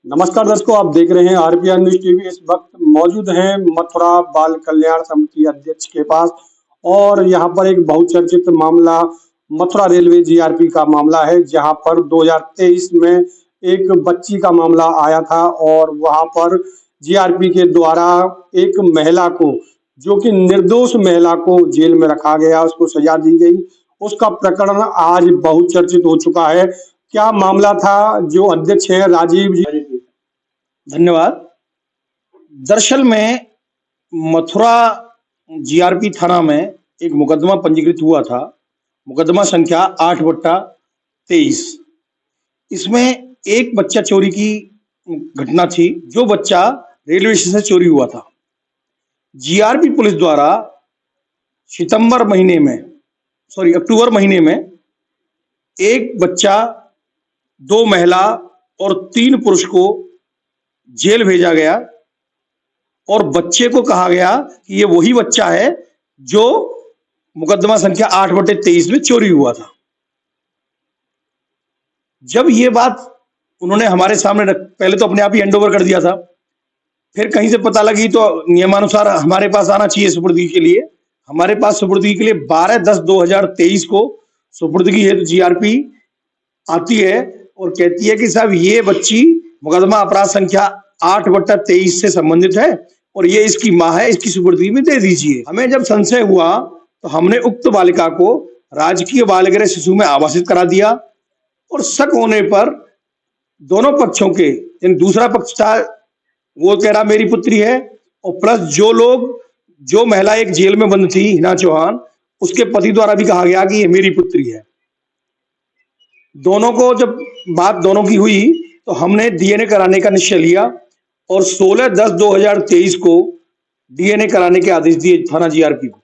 नमस्कार दर्शकों, आप देख रहे हैं आरपीआर न्यूज टीवी। इस वक्त मौजूद हैं मथुरा बाल कल्याण समिति अध्यक्ष के पास और यहाँ पर एक बहुचर्चित मामला मथुरा रेलवे जीआरपी का मामला है, जहाँ पर 2023 में एक बच्ची का मामला आया था और वहाँ पर जीआरपी के द्वारा एक महिला को, जो कि निर्दोष महिला को जेल में रखा गया, उसको सजा दी गई। उसका प्रकरण आज बहुचर्चित हो चुका है। क्या मामला था? जो अध्यक्ष है राजीव जी। धन्यवाद। दरअसल में मथुरा जीआरपी थाना में एक मुकदमा पंजीकृत हुआ था, मुकदमा संख्या 8/23। इसमें एक बच्चा चोरी की घटना थी, जो बच्चा रेलवे स्टेशन से चोरी हुआ था। जीआरपी पुलिस द्वारा अक्टूबर महीने में एक बच्चा, 2 महिला और 3 पुरुष को जेल भेजा गया और बच्चे को कहा गया कि ये वही बच्चा है जो मुकदमा संख्या 8/23 में चोरी हुआ था। जब ये बात उन्होंने हमारे सामने पहले तो अपने आप ही हैंडओवर कर दिया था, फिर कहीं से पता लगी तो नियमानुसार हमारे पास आना चाहिए सुपुर्दगी के लिए। हमारे पास सुपुर्दगी के लिए 12/10/2023 को सुपुर्दगी हेतु जीआरपी आती है और कहती है कि साहब ये बच्ची मुकदमा अपराध संख्या 8/23 से संबंधित है और ये इसकी मां है, इसकी सुपुर्दगी में दे दीजिए। हमें जब संशय हुआ तो हमने उक्त बालिका को राजकीय बाल गृह शिशु में आवासित करा दिया और शक होने पर दोनों पक्षों के, दूसरा पक्ष था वो कह रहा मेरी पुत्री है, और प्लस जो महिला एक जेल में बंद थी, हिना चौहान, उसके पति द्वारा भी कहा गया कि ये मेरी पुत्री है। दोनों को जब बात दोनों की हुई तो हमने डीएनए कराने का निश्चय लिया और 16/10/2023 को डीएनए कराने के आदेश दिए थाना जीआरपी को।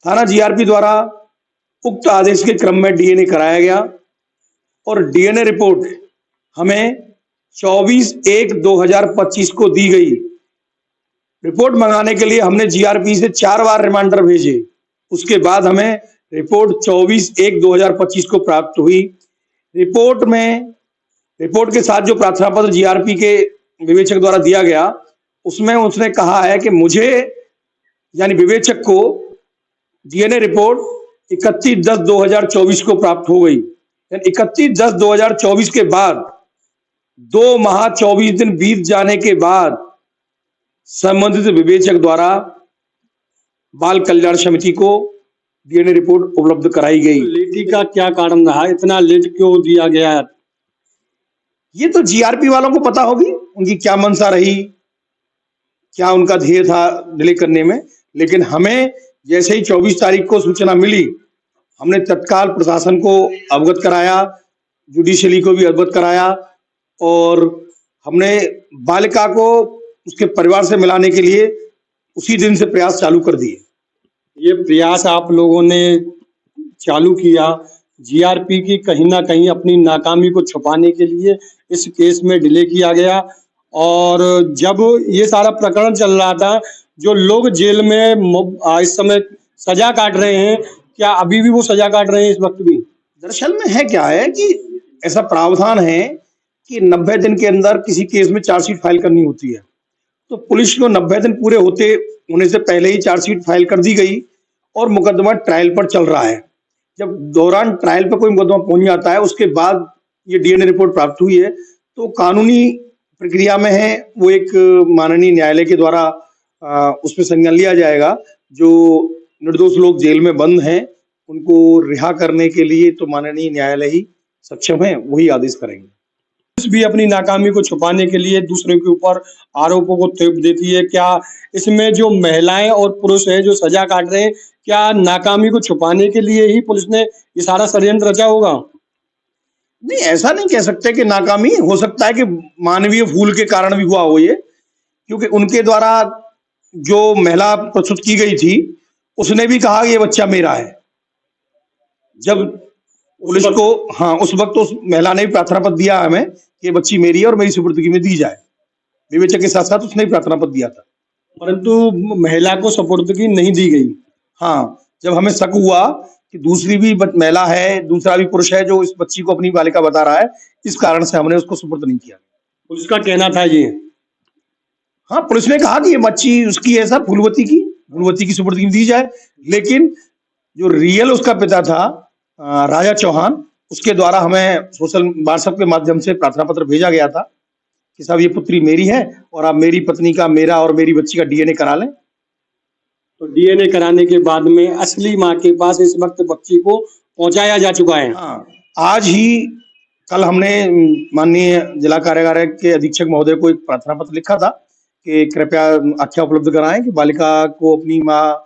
थाना जीआरपी द्वारा उक्त आदेश के क्रम में डीएनए कराया गया और डीएनए रिपोर्ट हमें 24/1/2025 को दी गई। रिपोर्ट मंगाने के लिए हमने जीआरपी से 4 बार रिमाइंडर भेजे। उसके बाद हमें रिपोर्ट 24/1/2025 को प्राप्त हुई। रिपोर्ट के साथ जो प्रार्थना पत्र जीआरपी के विवेचक द्वारा दिया गया, उसमें उसने कहा है कि मुझे, यानी विवेचक को, डीएनए रिपोर्ट 31/10/2024 को प्राप्त हो गई। 31/10/2024 के बाद 2 माह 24 दिन बीत जाने के बाद संबंधित विवेचक द्वारा बाल कल्याण समिति को डीएनए रिपोर्ट उपलब्ध कराई गई। लेटी का क्या कारण रहा? इतना लेट क्यों दिया गया? ये तो जीआरपी वालों को पता होगी, उनकी क्या मंशा रही, क्या उनका ध्येय था डिले करने में। लेकिन हमें जैसे ही 24 तारीख को सूचना मिली, हमने तत्काल प्रशासन को अवगत कराया, जुडिशरी को भी अवगत कराया और हमने बालिका को उसके परिवार से मिलाने के लिए उसी दिन से प्रयास चालू कर दिए। ये प्रयास आप लोगों ने चालू किया, जीआरपी की कहीं ना कहीं अपनी नाकामी को छुपाने के लिए इस केस में डिले किया गया। और जब ये सारा प्रकरण चल रहा था, जो लोग जेल में इस समय सजा काट रहे हैं, क्या अभी भी वो सजा काट रहे हैं इस वक्त भी? दरअसल में है क्या है कि ऐसा प्रावधान है कि 90 दिन के अंदर किसी केस में चार्जशीट फाइल करनी होती है, तो पुलिस को 90 दिन पूरे होने से पहले ही चार्जशीट फाइल कर दी गई और मुकदमा ट्रायल पर चल रहा है। जब दौरान ट्रायल पर कोई मुकदमा पहुंच जाता है, उसके बाद ये डीएनए रिपोर्ट प्राप्त हुई है, तो कानूनी प्रक्रिया में है, वो एक माननीय न्यायालय के द्वारा उसमें संज्ञान लिया जाएगा। जो निर्दोष लोग जेल में बंद हैं, उनको रिहा करने के लिए तो माननीय न्यायालय ही सक्षम है, वही आदेश करेंगे। पुलिस भी अपनी नाकामी को छुपाने के लिए दूसरे के ऊपर आरोपों को थोप देती है। क्या इसमें जो महिलाएं और पुरुष है जो सजा काट रहे हैं, क्या नाकामी को छुपाने के लिए ही पुलिस ने ये सारा षड्यंत्र रचा होगा? नहीं, ऐसा नहीं कह सकते कि नाकामी। हो सकता है कि मानवीय भूल के कारण भी हुआ हो ये, क्योंकि उनके द्वारा जो महिला प्रस्तुत की गई थी, उसने भी कहा ये बच्चा मेरा है। जब पुलिस को, हाँ, उस वक्त उस महिला ने भी प्रार्थना पत्र दिया हमें कि ये बच्ची मेरी है और मेरी सुपुर्दगी में दी जाए। विवेचक के साथ साथ उसने भी प्रार्थना पत्र दिया था, परंतु महिला को सुपुर्दगी नहीं दी गई। हाँ, जब हमें शक हुआ कि दूसरी भी महिला है, दूसरा भी पुरुष है जो इस बच्ची को अपनी बालिका बता रहा है, इस कारण से हमने उसको सुपुर्द नहीं किया। पुलिस का कहना था ये। हाँ, पुलिस ने कहा कि ये बच्ची उसकी है सर, फूलवती की सुपुर्दगी दी जाए, लेकिन जो रियल उसका पिता था राजा चौहान, उसके द्वारा हमें सोशल व्हाट्सएप के माध्यम से प्रार्थना पत्र भेजा गया था कि साहब ये पुत्री मेरी है और आप मेरी पत्नी का, मेरा और मेरी बच्ची का डीएनए करा लें। तो डीएनए कराने के बाद में असली माँ के पास इस वक्त बच्ची को पहुंचाया जा चुका है। हाँ, आज ही कल हमने माननीय जिला कारागार के अधीक्षक महोदय को एक प्रार्थना पत्र लिखा था कि कृपया आख्या उपलब्ध कराएं कि बालिका को अपनी माँ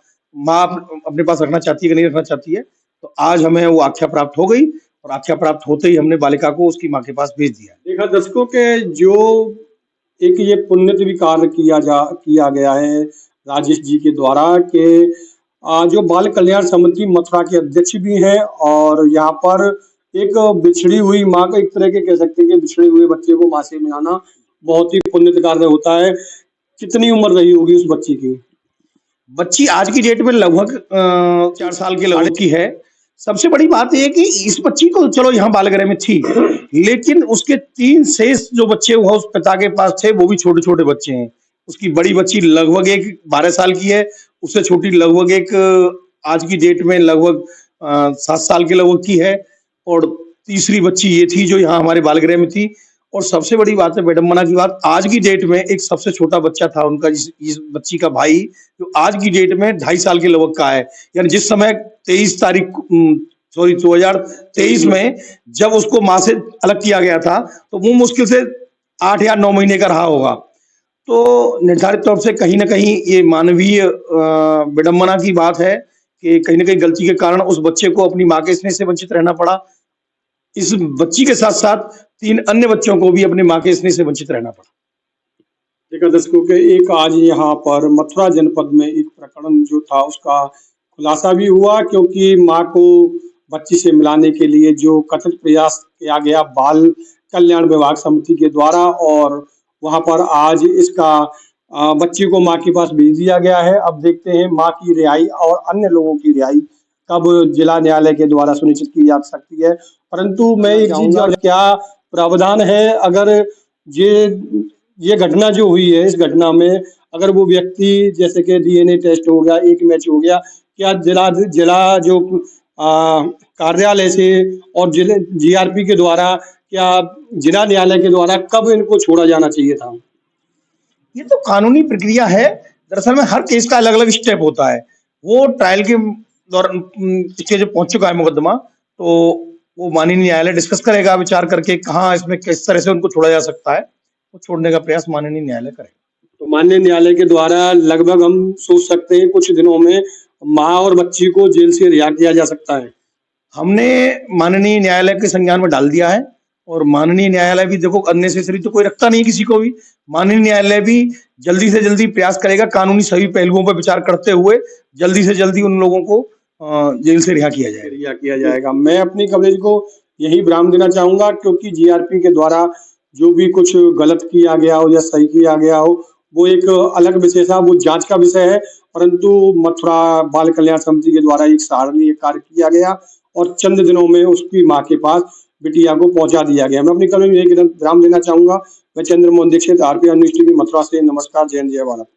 अपने पास रखना चाहती है कि नहीं रखना चाहती है। तो आज हमें वो आख्या प्राप्त हो गई और आख्या प्राप्त होते ही हमने बालिका को उसकी माँ के पास भेज दिया। देखा दर्शकों के जो एक ये पुण्य भी कार्य किया गया है राजेश जी के द्वारा कि जो बाल कल्याण समिति मथुरा के अध्यक्ष भी हैं और यहाँ पर एक बिछड़ी हुई माँ का, एक तरह के कह सकते हैं कि बिछड़े हुए बच्चे को माँ से मिलाना बहुत ही पुण्य कार्य होता है। कितनी उम्र रही होगी उस बच्ची की? बच्ची आज की डेट में लगभग 4 साल के लगभग की है। सबसे बड़ी बात यह है कि इस बच्ची को चलो यहाँ बालगृह में थी, लेकिन उसके 3 शेष जो बच्चे वो उस पिता के पास थे वो भी छोटे छोटे बच्चे हैं। उसकी बड़ी बच्ची लगभग एक 12 साल की है, उससे छोटी लगभग एक आज की डेट में लगभग 7 साल के लगभग की है, और तीसरी बच्ची ये थी जो यहाँ हमारे बालगृह में थी। और सबसे बड़ी बात है, विडंबना की बात, आज की डेट में एक सबसे छोटा बच्चा था उनका, इस बच्ची का भाई, जो आज की डेट में 2.5 साल के लगभग का है। यानी जिस समय 2023 में जब उसको माँ से अलग किया गया था तो वो मुश्किल से 8 या 9 महीने का रहा होगा। तो निर्धारित तौर से कहीं ना कहीं ये मानवीय विडंबना की बात है कि कहीं ना कहीं गलती के कारण उस बच्चे को अपनी माँ के स्नेह से वंचित रहना पड़ा। इस बच्ची के साथ साथ 3 अन्य बच्चों को भी अपने माँ के स्नेह से वंचित रहना पड़ा। देखा दर्शकों के एक आज यहाँ पर मथुरा जनपद में एक प्रकरण जो था उसका खुलासा भी हुआ, क्योंकि माँ को बच्ची से मिलाने के लिए जो कथित प्रयास किया गया बाल कल्याण विभाग समिति के द्वारा, और वहां पर आज इसका बच्ची को माँ के पास भेज दिया गया है। अब देखते हैं माँ की रिहाई और अन्य लोगों की रिहाई कब जिला न्यायालय के द्वारा सुनिश्चित की जा सकती है। परंतु मैं एक चीज, क्या प्रावधान है अगर ये घटना जो हुई है, इस घटना में अगर वो व्यक्ति जैसे कि डीएनए टेस्ट हो गया, एक मैच हो गया, क्या जिला जो कार्यालय से और जीआरपी के द्वारा, क्या जिला न्यायालय के द्वारा कब इनको छोड़ा जाना चाहिए था? ये तो कानूनी प्रक्रिया है। दरअसल में हर केस का अलग अलग स्टेप होता है। वो ट्रायल के दौरान स्टेज पे पहुंच चुका है मुकदमा, तो वो माननीय न्यायालय डिस्कस करेगा, विचार करके कहाँ इसमें किस तरह से उनको छोड़ा जा सकता है, वो छोड़ने का प्रयास माननीय न्यायालय करेगा। तो माननीय न्यायालय के द्वारा लगभग हम सोच सकते हैं कुछ दिनों में माँ और बच्ची को जेल से रिहा किया जा सकता है। हमने माननीय न्यायालय के संज्ञान में डाल दिया है, और माननीय न्यायालय भी देखो, अननेसेसरी तो कोई रखता नहीं किसी को भी। माननीय न्यायालय भी जल्दी से जल्दी प्रयास करेगा, कानूनी सभी पहलुओं पर विचार करते हुए जल्दी से जल्दी उन लोगों को जेल से रिहा किया जाएगा। मैं अपनी कवरेज को यही विराम देना चाहूंगा, क्योंकि जीआरपी के द्वारा जो भी कुछ गलत किया गया हो या सही किया गया हो वो एक अलग विषय था, वो जांच का विषय है। परंतु मथुरा बाल कल्याण समिति के द्वारा एक सराहनीय कार्य किया गया और चंद दिनों में उसकी माँ के पास बिटिया को पहुंचा दिया गया। मैं अपनी कवरेज में यही विराम देना चाहूंगा। मैं Chandramohan Dikshit, RPR news TV Mathura से। नमस्कार, जय हिंद, जय भारत।